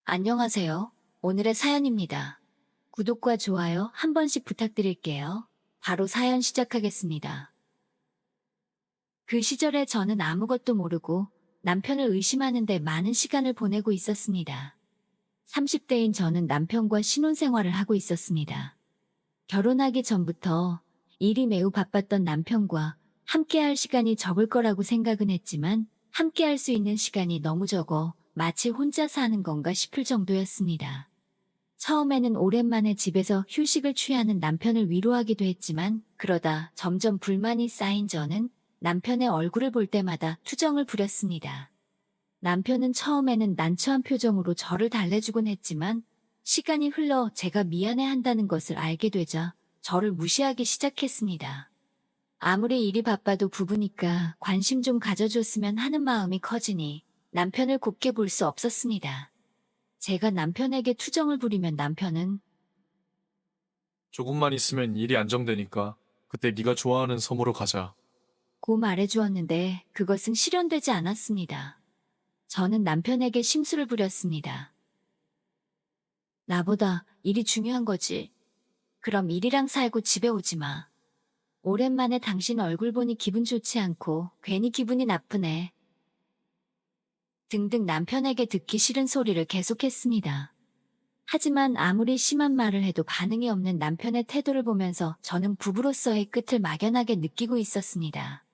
안녕하세요. 오늘의 사연입니다. 구독과 좋아요 한 번씩 부탁드릴게요. 바로 사연 시작하겠습니다. 그 시절에 저는 아무것도 모르고 남편을 의심하는데 많은 시간을 보내고 있었습니다. 30대인 저는 남편과 신혼생활을 하고 있었습니다. 결혼하기 전부터 일이 매우 바빴던 남편과 함께할 시간이 적을 거라고 생각은 했지만 함께할 수 있는 시간이 너무 적어 마치 혼자 사는 건가 싶을 정도였습니다. 처음에는 오랜만에 집에서 휴식을 취하는 남편을 위로하기도 했지만 그러다 점점 불만이 쌓인 저는 남편의 얼굴을 볼 때마다 투정을 부렸습니다. 남편은 처음에는 난처한 표정으로 저를 달래주곤 했지만 시간이 흘러 제가 미안해한다는 것을 알게 되자 저를 무시하기 시작했습니다. 아무리 일이 바빠도 부부니까 관심 좀 가져줬으면 하는 마음이 커지니 남편을 곱게 볼 수 없었습니다. 제가 남편에게 투정을 부리면 남편은 조금만 있으면 일이 안정되니까 그때 네가 좋아하는 섬으로 가자. 고 말해주었는데 그것은 실현되지 않았습니다. 저는 남편에게 심술을 부렸습니다. 나보다 일이 중요한 거지. 그럼 일이랑 살고 집에 오지 마. 오랜만에 당신 얼굴 보니 기분 좋지 않고 괜히 기분이 나쁘네. 등등 남편에게 듣기 싫은 소리를 계속했습니다. 하지만 아무리 심한 말을 해도 반응이 없는 남편의 태도를 보면서 저는 부부로서의 끝을 막연하게 느끼고 있었습니다.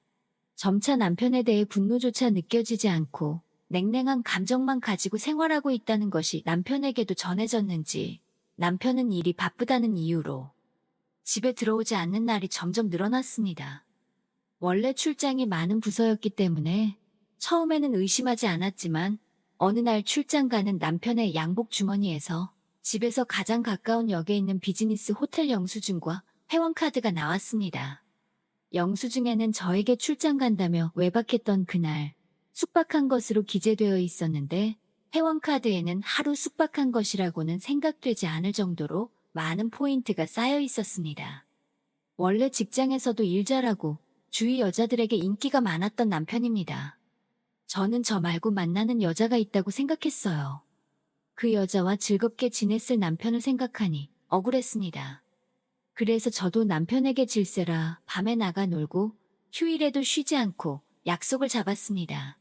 점차 남편에 대해 분노조차 느껴지지 않고 냉랭한 감정만 가지고 생활하고 있다는 것이 남편에게도 전해졌는지 남편은 일이 바쁘다는 이유로 집에 들어오지 않는 날이 점점 늘어났습니다. 원래 출장이 많은 부서였기 때문에 처음에는 의심하지 않았지만 어느 날 출장 가는 남편의 양복 주머니에서 집에서 가장 가까운 역에 있는 비즈니스 호텔 영수증과 회원카드가 나왔습니다. 영수증에는 저에게 출장 간다며 외박했던 그날 숙박한 것으로 기재되어 있었는데 회원카드에는 하루 숙박한 것이라고는 생각되지 않을 정도로 많은 포인트가 쌓여 있었습니다. 원래 직장에서도 일 잘하고 주위 여자들에게 인기가 많았던 남편입니다. 저는 저 말고 만나는 여자가 있다고 생각했어요. 그 여자와 즐겁게 지냈을 남편을 생각하니 억울했습니다. 그래서 저도 남편에게 질세라 밤에 나가 놀고 휴일에도 쉬지 않고 약속을 잡았습니다.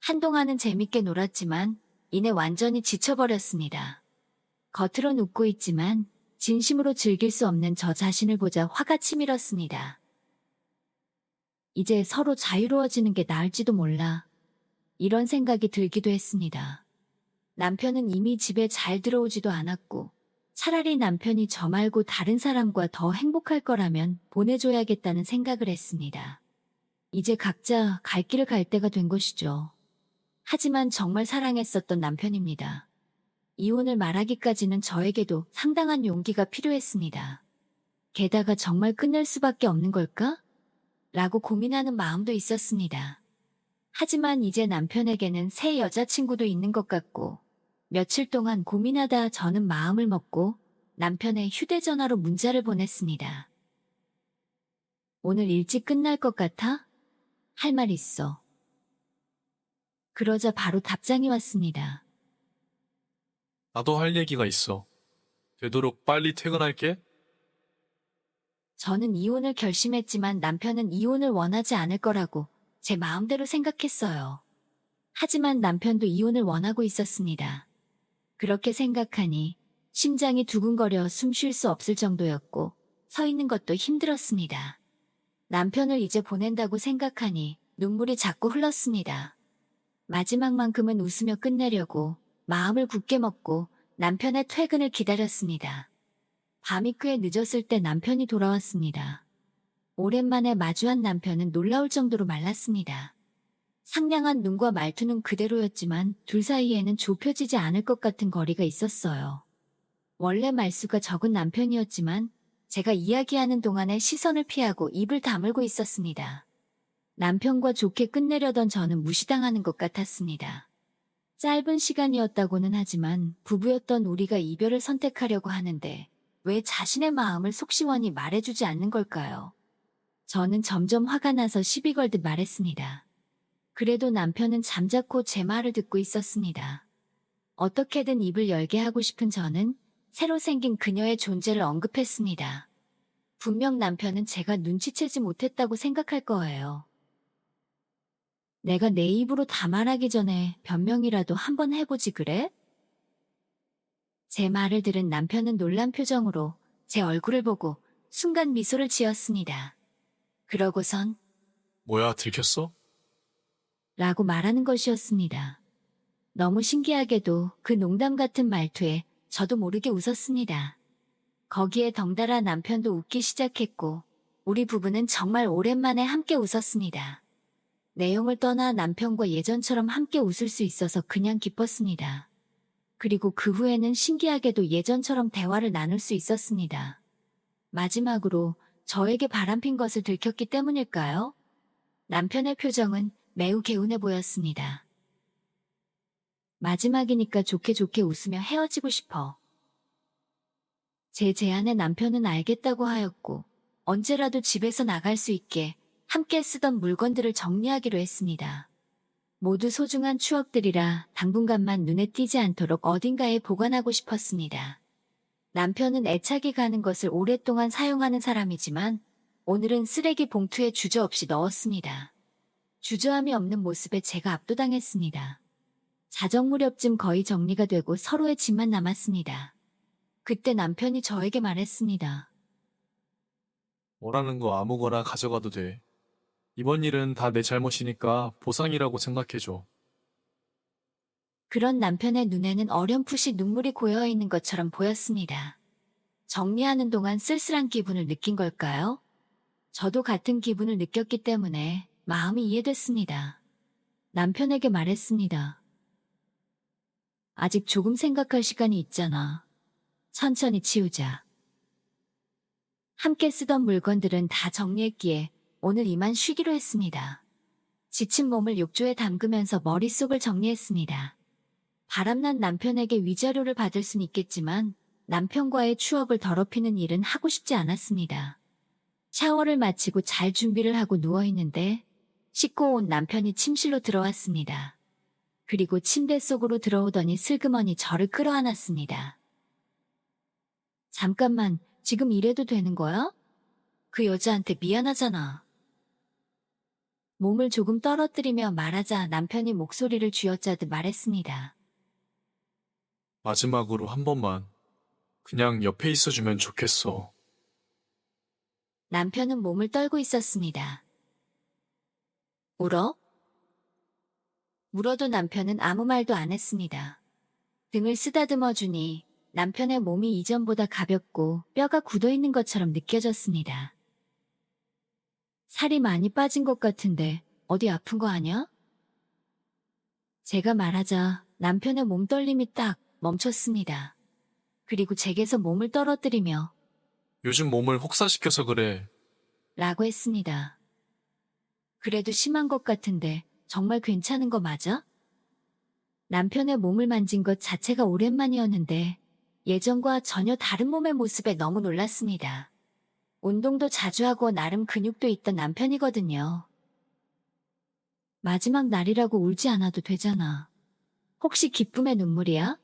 한동안은 재밌게 놀았지만 이내 완전히 지쳐버렸습니다. 겉으론 웃고 있지만 진심으로 즐길 수 없는 저 자신을 보자 화가 치밀었습니다. 이제 서로 자유로워지는 게 나을지도 몰라. 이런 생각이 들기도 했습니다. 남편은 이미 집에 잘 들어오지도 않았고 차라리 남편이 저 말고 다른 사람과 더 행복할 거라면 보내줘야겠다는 생각을 했습니다. 이제 각자 갈 길을 갈 때가 된 것이죠. 하지만 정말 사랑했었던 남편입니다. 이혼을 말하기까지는 저에게도 상당한 용기가 필요했습니다. 게다가 정말 끝낼 수밖에 없는 걸까? 라고 고민하는 마음도 있었습니다. 하지만 이제 남편에게는 새 여자친구도 있는 것 같고 며칠 동안 고민하다 저는 마음을 먹고 남편의 휴대전화로 문자를 보냈습니다. 오늘 일찍 끝날 것 같아? 할 말 있어. 그러자 바로 답장이 왔습니다. 나도 할 얘기가 있어. 되도록 빨리 퇴근할게. 저는 이혼을 결심했지만 남편은 이혼을 원하지 않을 거라고 제 마음대로 생각했어요. 하지만 남편도 이혼을 원하고 있었습니다. 그렇게 생각하니 심장이 두근거려 숨 쉴 수 없을 정도였고 서 있는 것도 힘들었습니다. 남편을 이제 보낸다고 생각하니 눈물이 자꾸 흘렀습니다. 마지막만큼은 웃으며 끝내려고 마음을 굳게 먹고 남편의 퇴근을 기다렸습니다. 밤이 꽤 늦었을 때 남편이 돌아왔습니다. 오랜만에 마주한 남편은 놀라울 정도로 말랐습니다. 상냥한 눈과 말투는 그대로였지만 둘 사이에는 좁혀지지 않을 것 같은 거리가 있었어요. 원래 말수가 적은 남편이었지만 제가 이야기하는 동안에 시선을 피하고 입을 다물고 있었습니다. 남편과 좋게 끝내려던 저는 무시당하는 것 같았습니다. 짧은 시간이었다고는 하지만 부부였던 우리가 이별을 선택하려고 하는데 왜 자신의 마음을 속 시원히 말해주지 않는 걸까요? 저는 점점 화가 나서 시비 걸듯 말했습니다. 그래도 남편은 잠자코 제 말을 듣고 있었습니다. 어떻게든 입을 열게 하고 싶은 저는 새로 생긴 그녀의 존재를 언급했습니다. 분명 남편은 제가 눈치채지 못했다고 생각할 거예요. 내가 내 입으로 다 말하기 전에 변명이라도 한번 해보지 그래? 제 말을 들은 남편은 놀란 표정으로 제 얼굴을 보고 순간 미소를 지었습니다. 그러고선 뭐야, 들켰어? 라고 말하는 것이었습니다. 너무 신기하게도 그 농담 같은 말투에 저도 모르게 웃었습니다. 거기에 덩달아 남편도 웃기 시작했고 우리 부부는 정말 오랜만에 함께 웃었습니다. 내용을 떠나 남편과 예전처럼 함께 웃을 수 있어서 그냥 기뻤습니다. 그리고 그 후에는 신기하게도 예전처럼 대화를 나눌 수 있었습니다. 마지막으로 저에게 바람핀 것을 들켰기 때문일까요? 남편의 표정은 매우 개운해 보였습니다. 마지막이니까 좋게 좋게 웃으며 헤어지고 싶어. 제 제안에 남편은 알겠다고 하였고 언제라도 집에서 나갈 수 있게 함께 쓰던 물건들을 정리하기로 했습니다. 모두 소중한 추억들이라 당분간만 눈에 띄지 않도록 어딘가에 보관하고 싶었습니다. 남편은 애착이 가는 것을 오랫동안 사용하는 사람이지만 오늘은 쓰레기 봉투에 주저없이 넣었습니다. 주저함이 없는 모습에 제가 압도당했습니다. 자정 무렵쯤 거의 정리가 되고 서로의 짐만 남았습니다. 그때 남편이 저에게 말했습니다. 원하는 거 아무거나 가져가도 돼. 이번 일은 다 내 잘못이니까 보상이라고 생각해줘. 그런 남편의 눈에는 어렴풋이 눈물이 고여 있는 것처럼 보였습니다. 정리하는 동안 쓸쓸한 기분을 느낀 걸까요? 저도 같은 기분을 느꼈기 때문에 마음이 이해됐습니다. 남편에게 말했습니다. 아직 조금 생각할 시간이 있잖아. 천천히 치우자. 함께 쓰던 물건들은 다 정리했기에 오늘 이만 쉬기로 했습니다. 지친 몸을 욕조에 담그면서 머릿속을 정리했습니다. 바람난 남편에게 위자료를 받을 순 있겠지만 남편과의 추억을 더럽히는 일은 하고 싶지 않았습니다. 샤워를 마치고 잘 준비를 하고 누워있는데 씻고 온 남편이 침실로 들어왔습니다. 그리고 침대 속으로 들어오더니 슬그머니 저를 끌어안았습니다. 잠깐만, 지금 이래도 되는 거야? 그 여자한테 미안하잖아. 몸을 조금 떨어뜨리며 말하자 남편이 목소리를 쥐어짜듯 말했습니다. 마지막으로 한 번만 그냥 옆에 있어주면 좋겠어. 남편은 몸을 떨고 있었습니다. 울어? 물어도 남편은 아무 말도 안 했습니다. 등을 쓰다듬어 주니 남편의 몸이 이전보다 가볍고 뼈가 굳어 있는 것처럼 느껴졌습니다. 살이 많이 빠진 것 같은데 어디 아픈 거 아냐? 제가 말하자 남편의 몸떨림이 딱 멈췄습니다. 그리고 제게서 몸을 떨어뜨리며 요즘 몸을 혹사시켜서 그래. 라고 했습니다. 그래도 심한 것 같은데 정말 괜찮은 거 맞아? 남편의 몸을 만진 것 자체가 오랜만이었는데 예전과 전혀 다른 몸의 모습에 너무 놀랐습니다. 운동도 자주 하고 나름 근육도 있던 남편이거든요. 마지막 날이라고 울지 않아도 되잖아. 혹시 기쁨의 눈물이야?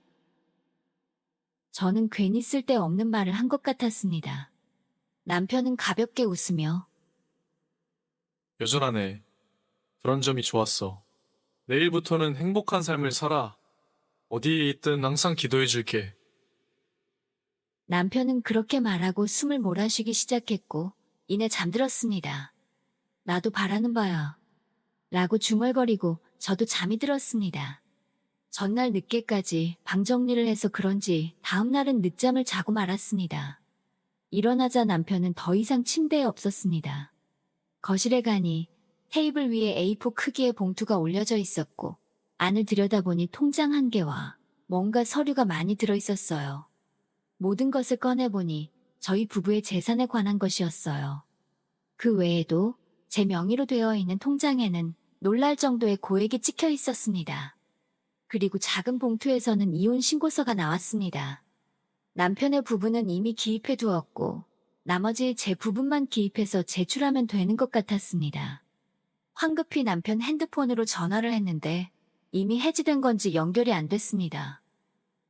저는 괜히 쓸데없는 말을 한 것 같았습니다. 남편은 가볍게 웃으며 여전하네. 그런 점이 좋았어. 내일부터는 행복한 삶을 살아. 어디에 있든 항상 기도해줄게. 남편은 그렇게 말하고 숨을 몰아쉬기 시작했고 이내 잠들었습니다. 나도 바라는 바야. 라고 중얼거리고 저도 잠이 들었습니다. 전날 늦게까지 방 정리를 해서 그런지 다음날은 늦잠을 자고 말았습니다. 일어나자 남편은 더 이상 침대에 없었습니다. 거실에 가니 테이블 위에 A4 크기의 봉투가 올려져 있었고 안을 들여다보니 통장 한 개와 뭔가 서류가 많이 들어있었어요. 모든 것을 꺼내보니 저희 부부의 재산에 관한 것이었어요. 그 외에도 제 명의로 되어 있는 통장에는 놀랄 정도의 고액이 찍혀 있었습니다. 그리고 작은 봉투에서는 이혼 신고서가 나왔습니다. 남편의 부분은 이미 기입해 두었고 나머지 제 부분만 기입해서 제출하면 되는 것 같았습니다. 황급히 남편 핸드폰으로 전화를 했는데 이미 해지된 건지 연결이 안 됐습니다.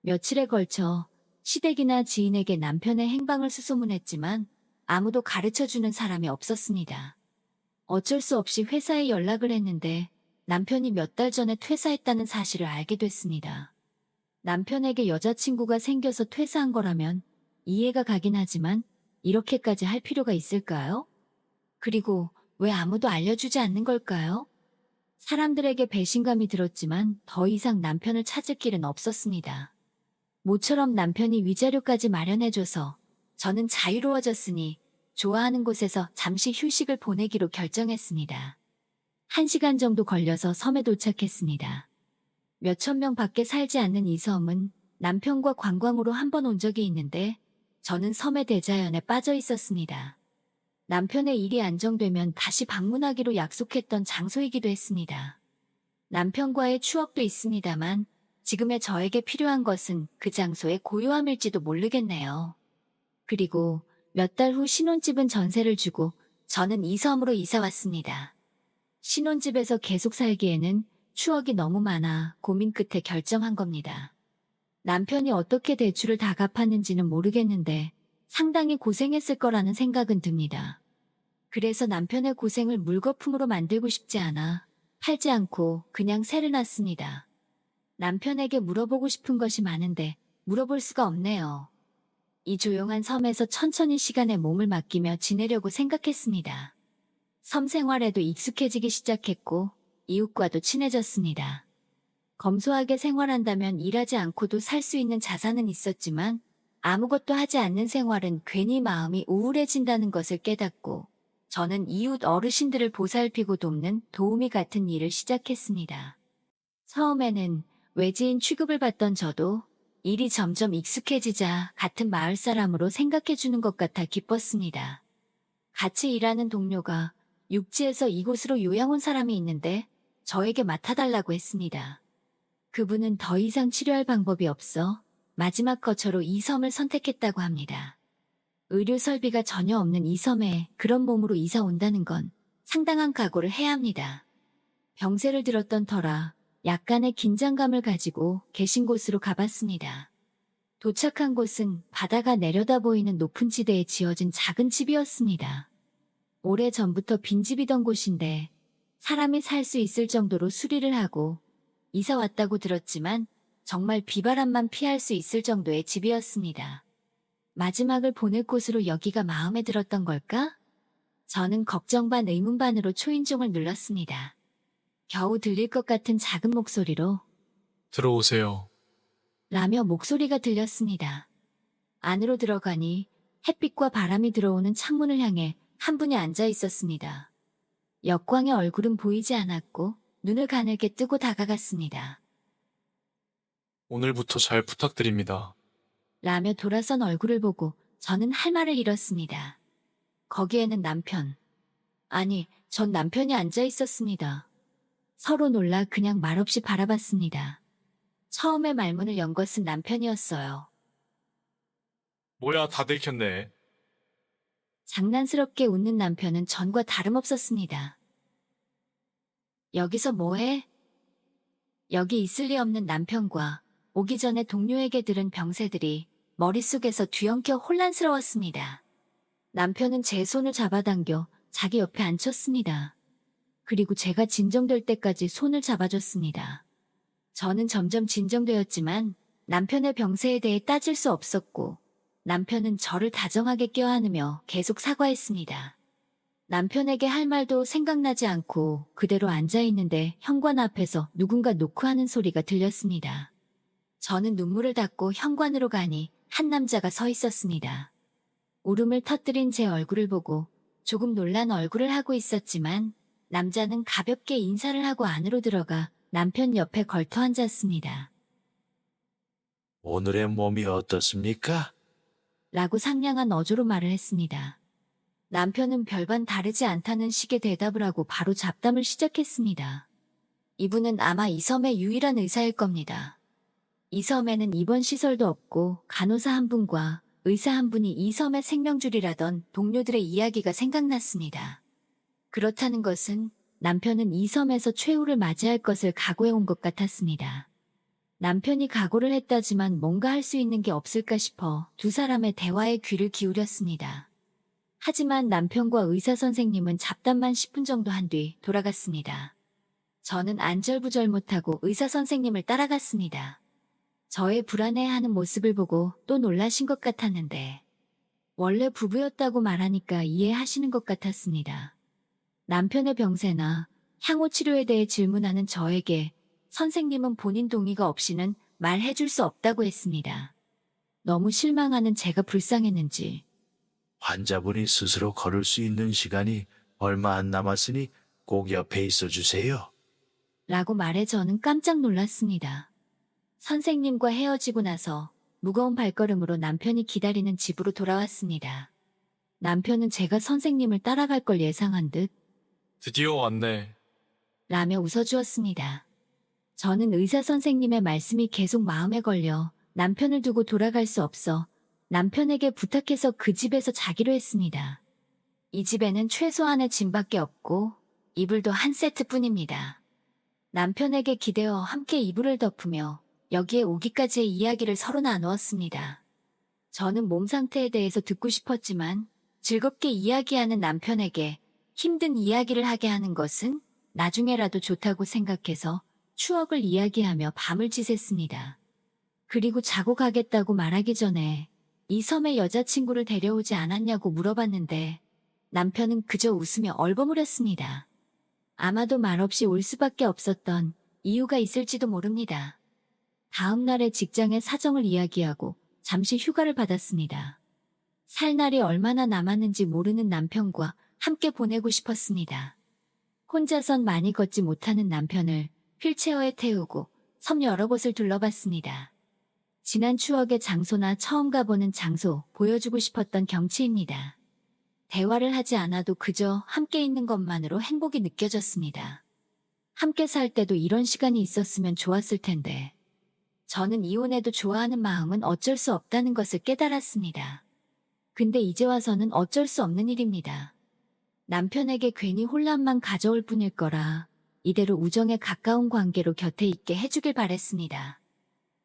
며칠에 걸쳐 시댁이나 지인에게 남편의 행방을 수소문했지만 아무도 가르쳐주는 사람이 없었습니다. 어쩔 수 없이 회사에 연락을 했는데 남편이 몇 달 전에 퇴사했다는 사실을 알게 됐습니다. 남편에게 여자친구가 생겨서 퇴사한 거라면 이해가 가긴 하지만 이렇게까지 할 필요가 있을까요? 그리고 왜 아무도 알려주지 않는 걸까요? 사람들에게 배신감이 들었지만 더 이상 남편을 찾을 길은 없었습니다. 모처럼 남편이 위자료까지 마련해줘서 저는 자유로워졌으니 좋아하는 곳에서 잠시 휴식을 보내기로 결정했습니다. 1시간 정도 걸려서 섬에 도착했습니다. 몇천 명 밖에 살지 않는 이 섬은 남편과 관광으로 한 번 온 적이 있는데 저는 섬의 대자연에 빠져 있었습니다. 남편의 일이 안정되면 다시 방문하기로 약속했던 장소이기도 했습니다. 남편과의 추억도 있습니다만 지금의 저에게 필요한 것은 그 장소의 고요함일지도 모르겠네요. 그리고 몇 달 후 신혼집은 전세를 주고 저는 이 섬으로 이사 왔습니다. 신혼집에서 계속 살기에는 추억이 너무 많아 고민 끝에 결정한 겁니다. 남편이 어떻게 대출을 다 갚았는지는 모르겠는데 상당히 고생했을 거라는 생각은 듭니다. 그래서 남편의 고생을 물거품으로 만들고 싶지 않아 팔지 않고 그냥 세를 놨습니다. 남편에게 물어보고 싶은 것이 많은데 물어볼 수가 없네요. 이 조용한 섬에서 천천히 시간에 몸을 맡기며 지내려고 생각했습니다. 섬 생활에도 익숙해지기 시작했고 이웃과도 친해졌습니다. 검소하게 생활한다면 일하지 않고도 살 수 있는 자산은 있었지만 아무것도 하지 않는 생활은 괜히 마음이 우울해진다는 것을 깨닫고 저는 이웃 어르신들을 보살피고 돕는 도우미 같은 일을 시작했습니다. 처음에는 외지인 취급을 받던 저도 일이 점점 익숙해지자 같은 마을 사람으로 생각해주는 것 같아 기뻤습니다. 같이 일하는 동료가 육지에서 이곳으로 요양 온 사람이 있는데 저에게 맡아달라고 했습니다. 그분은 더 이상 치료할 방법이 없어 마지막 거처로 이 섬을 선택했다고 합니다. 의료 설비가 전혀 없는 이 섬에 그런 몸으로 이사 온다는 건 상당한 각오를 해야 합니다. 병세를 들었던 터라 약간의 긴장감을 가지고 계신 곳으로 가봤습니다. 도착한 곳은 바다가 내려다 보이는 높은 지대에 지어진 작은 집이었습니다. 오래전부터 빈집이던 곳인데 사람이 살 수 있을 정도로 수리를 하고 이사 왔다고 들었지만 정말 비바람만 피할 수 있을 정도의 집이었습니다. 마지막을 보낼 곳으로 여기가 마음에 들었던 걸까? 저는 걱정 반 의문 반으로 초인종을 눌렀습니다. 겨우 들릴 것 같은 작은 목소리로 들어오세요. 라며 목소리가 들렸습니다. 안으로 들어가니 햇빛과 바람이 들어오는 창문을 향해 한 분이 앉아 있었습니다. 역광의 얼굴은 보이지 않았고 눈을 가늘게 뜨고 다가갔습니다. 오늘부터 잘 부탁드립니다. 라며 돌아선 얼굴을 보고 저는 할 말을 잃었습니다. 거기에는 남편. 아니, 전 남편이 앉아 있었습니다. 서로 놀라 그냥 말없이 바라봤습니다. 처음에 말문을 연 것은 남편이었어요. 뭐야, 다 들켰네. 장난스럽게 웃는 남편은 전과 다름없었습니다. 여기서 뭐해? 여기 있을 리 없는 남편과 오기 전에 동료에게 들은 병세들이 머릿속에서 뒤엉켜 혼란스러웠습니다. 남편은 제 손을 잡아당겨 자기 옆에 앉혔습니다. 그리고 제가 진정될 때까지 손을 잡아줬습니다. 저는 점점 진정되었지만 남편의 병세에 대해 따질 수 없었고 남편은 저를 다정하게 껴안으며 계속 사과했습니다. 남편에게 할 말도 생각나지 않고 그대로 앉아있는데 현관 앞에서 누군가 노크하는 소리가 들렸습니다. 저는 눈물을 닦고 현관으로 가니 한 남자가 서 있었습니다. 울음을 터뜨린 제 얼굴을 보고 조금 놀란 얼굴을 하고 있었지만 남자는 가볍게 인사를 하고 안으로 들어가 남편 옆에 걸터 앉았습니다. 오늘의 몸이 어떻습니까? 라고 상냥한 어조로 말을 했습니다. 남편은 별반 다르지 않다는 식의 대답을 하고 바로 잡담을 시작했습니다. 이분은 아마 이 섬의 유일한 의사일 겁니다. 이 섬에는 입원 시설도 없고 간호사 한 분과 의사 한 분이 이 섬의 생명줄이라던 동료들의 이야기가 생각났습니다. 그렇다는 것은 남편은 이 섬에서 최후를 맞이할 것을 각오해 온 것 같았습니다. 남편이 각오를 했다지만 뭔가 할 수 있는 게 없을까 싶어 두 사람의 대화에 귀를 기울였습니다. 하지만 남편과 의사 선생님은 잡담만 10분 정도 한 뒤 돌아갔습니다. 저는 안절부절 못하고 의사 선생님을 따라갔습니다. 저의 불안해하는 모습을 보고 또 놀라신 것 같았는데 원래 부부였다고 말하니까 이해하시는 것 같았습니다. 남편의 병세나 향후 치료에 대해 질문하는 저에게 선생님은 본인 동의가 없이는 말해줄 수 없다고 했습니다. 너무 실망하는 제가 불쌍했는지 환자분이 스스로 걸을 수 있는 시간이 얼마 안 남았으니 꼭 옆에 있어 주세요. 라고 말해 저는 깜짝 놀랐습니다. 선생님과 헤어지고 나서 무거운 발걸음으로 남편이 기다리는 집으로 돌아왔습니다. 남편은 제가 선생님을 따라갈 걸 예상한 듯 드디어 왔네. 라며 웃어주었습니다. 저는 의사 선생님의 말씀이 계속 마음에 걸려 남편을 두고 돌아갈 수 없어 남편에게 부탁해서 그 집에서 자기로 했습니다. 이 집에는 최소한의 짐밖에 없고 이불도 한 세트뿐입니다. 남편에게 기대어 함께 이불을 덮으며 여기에 오기까지의 이야기를 서로 나누었습니다. 저는 몸 상태에 대해서 듣고 싶었지만 즐겁게 이야기하는 남편에게 힘든 이야기를 하게 하는 것은 나중에라도 좋다고 생각해서 추억을 이야기하며 밤을 지샜습니다. 그리고 자고 가겠다고 말하기 전에 이 섬에 여자친구를 데려오지 않았냐고 물어봤는데 남편은 그저 웃으며 얼버무렸습니다. 아마도 말없이 올 수밖에 없었던 이유가 있을지도 모릅니다. 다음 날에 직장의 사정을 이야기하고 잠시 휴가를 받았습니다. 살 날이 얼마나 남았는지 모르는 남편과 함께 보내고 싶었습니다. 혼자선 많이 걷지 못하는 남편을 휠체어에 태우고 섬 여러 곳을 둘러봤습니다. 지난 추억의 장소나 처음 가보는 장소 보여주고 싶었던 경치입니다. 대화를 하지 않아도 그저 함께 있는 것만으로 행복이 느껴졌습니다. 함께 살 때도 이런 시간이 있었으면 좋았을 텐데 저는 이혼해도 좋아하는 마음은 어쩔 수 없다는 것을 깨달았습니다. 근데 이제 와서는 어쩔 수 없는 일입니다. 남편에게 괜히 혼란만 가져올 뿐일 거라 이대로 우정에 가까운 관계로 곁에 있게 해주길 바랬습니다.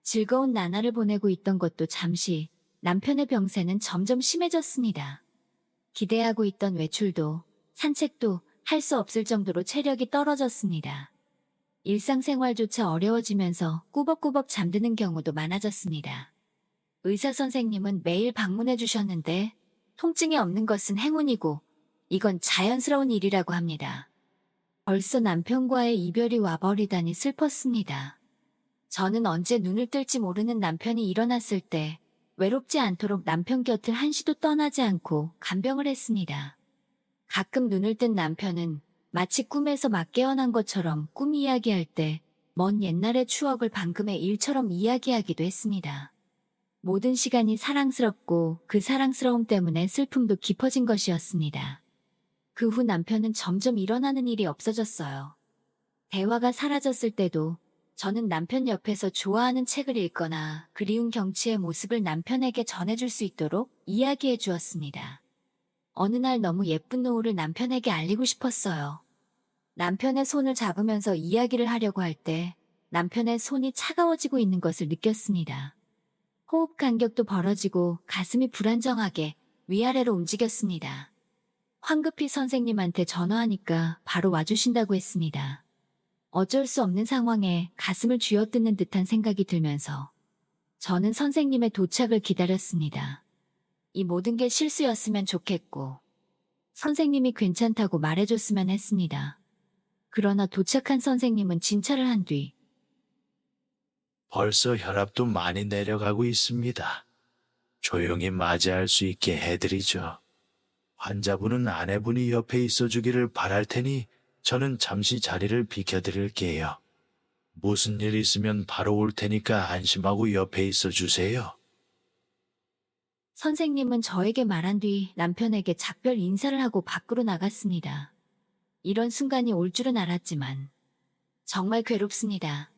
즐거운 나날을 보내고 있던 것도 잠시 남편의 병세는 점점 심해졌습니다. 기대하고 있던 외출도 산책도 할 수 없을 정도로 체력이 떨어졌습니다. 일상생활조차 어려워지면서 꾸벅꾸벅 잠드는 경우도 많아졌습니다. 의사 선생님은 매일 방문해 주셨는데 통증이 없는 것은 행운이고 이건 자연스러운 일이라고 합니다. 벌써 남편과의 이별이 와버리다니 슬펐습니다. 저는 언제 눈을 뜰지 모르는 남편이 일어났을 때 외롭지 않도록 남편 곁을 한시도 떠나지 않고 간병을 했습니다. 가끔 눈을 뜬 남편은 마치 꿈에서 막 깨어난 것처럼 꿈 이야기할 때 먼 옛날의 추억을 방금의 일처럼 이야기하기도 했습니다. 모든 시간이 사랑스럽고 그 사랑스러움 때문에 슬픔도 깊어진 것이었습니다. 그 후 남편은 점점 일어나는 일이 없어졌어요. 대화가 사라졌을 때도 저는 남편 옆에서 좋아하는 책을 읽거나 그리운 경치의 모습을 남편에게 전해줄 수 있도록 이야기해 주었습니다. 어느 날 너무 예쁜 노을을 남편에게 알리고 싶었어요. 남편의 손을 잡으면서 이야기를 하려고 할 때 남편의 손이 차가워지고 있는 것을 느꼈습니다. 호흡 간격도 벌어지고 가슴이 불안정하게 위아래로 움직였습니다. 황급히 선생님한테 전화하니까 바로 와주신다고 했습니다. 어쩔 수 없는 상황에 가슴을 쥐어뜯는 듯한 생각이 들면서 저는 선생님의 도착을 기다렸습니다. 이 모든 게 실수였으면 좋겠고 선생님이 괜찮다고 말해줬으면 했습니다. 그러나 도착한 선생님은 진찰을 한 뒤 벌써 혈압도 많이 내려가고 있습니다. 조용히 맞이할 수 있게 해드리죠. 환자분은 아내분이 옆에 있어 주기를 바랄 테니 저는 잠시 자리를 비켜드릴게요. 무슨 일 있으면 바로 올 테니까 안심하고 옆에 있어 주세요. 선생님은 저에게 말한 뒤 남편에게 작별 인사를 하고 밖으로 나갔습니다. 이런 순간이 올 줄은 알았지만 정말 괴롭습니다.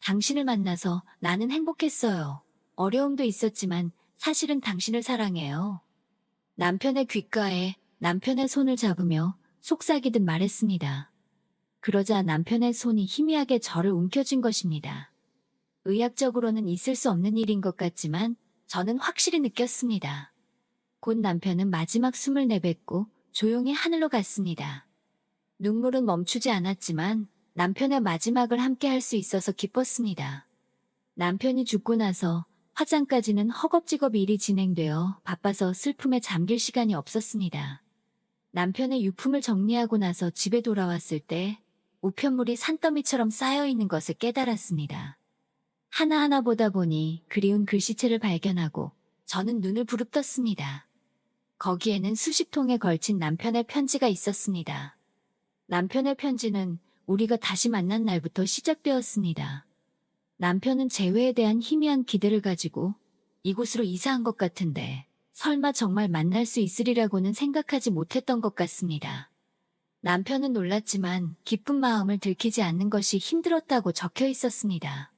당신을 만나서 나는 행복했어요. 어려움도 있었지만 사실은 당신을 사랑해요. 남편의 귓가에 남편의 손을 잡으며 속삭이듯 말했습니다. 그러자 남편의 손이 희미하게 저를 움켜쥔 것입니다. 의학적으로는 있을 수 없는 일인 것 같지만 저는 확실히 느꼈습니다. 곧 남편은 마지막 숨을 내뱉고 조용히 하늘로 갔습니다. 눈물은 멈추지 않았지만 남편의 마지막을 함께 할 수 있어서 기뻤습니다. 남편이 죽고 나서 화장까지는 허겁지겁 일이 진행되어 바빠서 슬픔에 잠길 시간이 없었습니다. 남편의 유품을 정리하고 나서 집에 돌아왔을 때 우편물이 산더미처럼 쌓여있는 것을 깨달았습니다. 하나하나 보다 보니 그리운 글씨체를 발견하고 저는 눈을 부릅떴습니다. 거기에는 수십 통에 걸친 남편의 편지가 있었습니다. 남편의 편지는 우리가 다시 만난 날부터 시작되었습니다. 남편은 재회에 대한 희미한 기대를 가지고 이곳으로 이사한 것 같은데 설마 정말 만날 수 있으리라고는 생각하지 못했던 것 같습니다. 남편은 놀랐지만 기쁜 마음을 들키지 않는 것이 힘들었다고 적혀 있었습니다.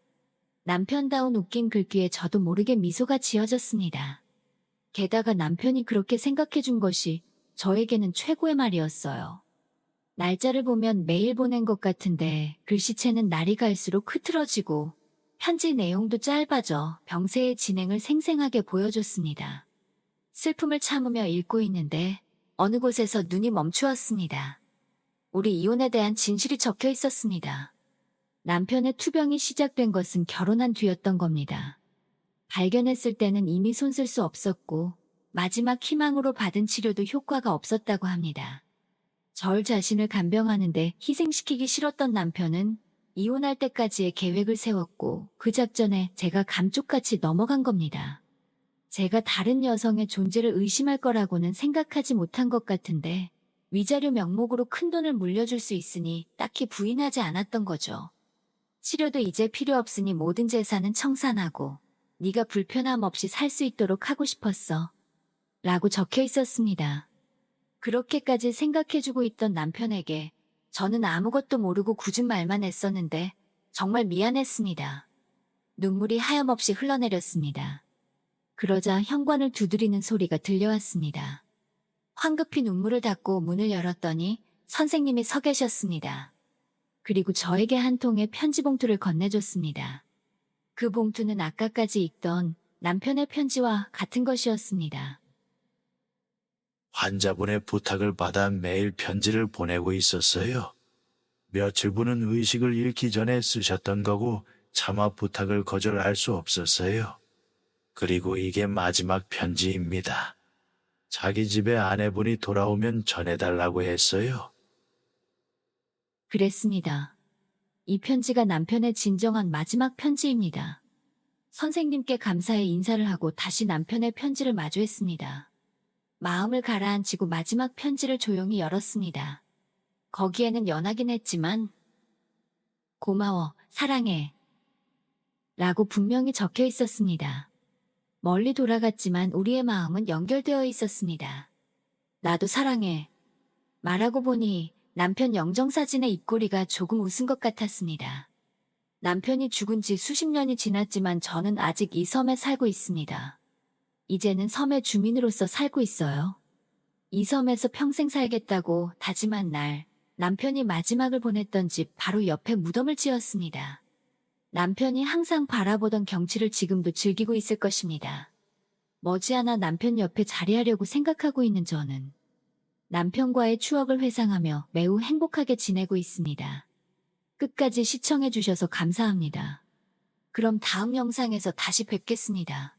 남편다운 웃긴 글귀에 저도 모르게 미소가 지어졌습니다. 게다가 남편이 그렇게 생각해 준 것이 저에게는 최고의 말이었어요. 날짜를 보면 매일 보낸 것 같은데 글씨체는 날이 갈수록 흐트러지고 편지 내용도 짧아져 병세의 진행을 생생하게 보여줬습니다. 슬픔을 참으며 읽고 있는데 어느 곳에서 눈이 멈추었습니다. 우리 이혼에 대한 진실이 적혀 있었습니다. 남편의 투병이 시작된 것은 결혼한 뒤였던 겁니다. 발견했을 때는 이미 손쓸 수 없었고 마지막 희망으로 받은 치료도 효과가 없었다고 합니다. 절 자신을 간병하는데 희생시키기 싫었던 남편은 이혼할 때까지의 계획을 세웠고 그 작전에 제가 감쪽같이 넘어간 겁니다. 제가 다른 여성의 존재를 의심할 거라고는 생각하지 못한 것 같은데 위자료 명목으로 큰돈을 물려줄 수 있으니 딱히 부인하지 않았던 거죠. 치료도 이제 필요 없으니 모든 재산은 청산하고 네가 불편함 없이 살 수 있도록 하고 싶었어. 라고 적혀 있었습니다. 그렇게까지 생각해주고 있던 남편에게 저는 아무것도 모르고 굳은 말만 했었는데 정말 미안했습니다. 눈물이 하염없이 흘러내렸습니다. 그러자 현관을 두드리는 소리가 들려왔습니다. 황급히 눈물을 닦고 문을 열었더니 선생님이 서 계셨습니다. 그리고 저에게 한 통의 편지 봉투를 건네줬습니다. 그 봉투는 아까까지 읽던 남편의 편지와 같은 것이었습니다. 환자분의 부탁을 받아 매일 편지를 보내고 있었어요. 며칠분은 의식을 잃기 전에 쓰셨던 거고 차마 부탁을 거절할 수 없었어요. 그리고 이게 마지막 편지입니다. 자기 집에 아내분이 돌아오면 전해달라고 했어요. 그랬습니다. 이 편지가 남편의 진정한 마지막 편지입니다. 선생님께 감사의 인사를 하고 다시 남편의 편지를 마주했습니다. 마음을 가라앉히고 마지막 편지를 조용히 열었습니다. 거기에는 연하긴 했지만 고마워, 사랑해 라고 분명히 적혀 있었습니다. 멀리 돌아갔지만 우리의 마음은 연결되어 있었습니다. 나도 사랑해 말하고 보니 남편 영정사진의 입꼬리가 조금 웃은 것 같았습니다. 남편이 죽은 지 수십 년이 지났지만 저는 아직 이 섬에 살고 있습니다. 이제는 섬의 주민으로서 살고 있어요. 이 섬에서 평생 살겠다고 다짐한 날, 남편이 마지막을 보냈던 집 바로 옆에 무덤을 지었습니다. 남편이 항상 바라보던 경치를 지금도 즐기고 있을 것입니다. 머지않아 남편 옆에 자리하려고 생각하고 있는 저는 남편과의 추억을 회상하며 매우 행복하게 지내고 있습니다. 끝까지 시청해주셔서 감사합니다. 그럼 다음 영상에서 다시 뵙겠습니다.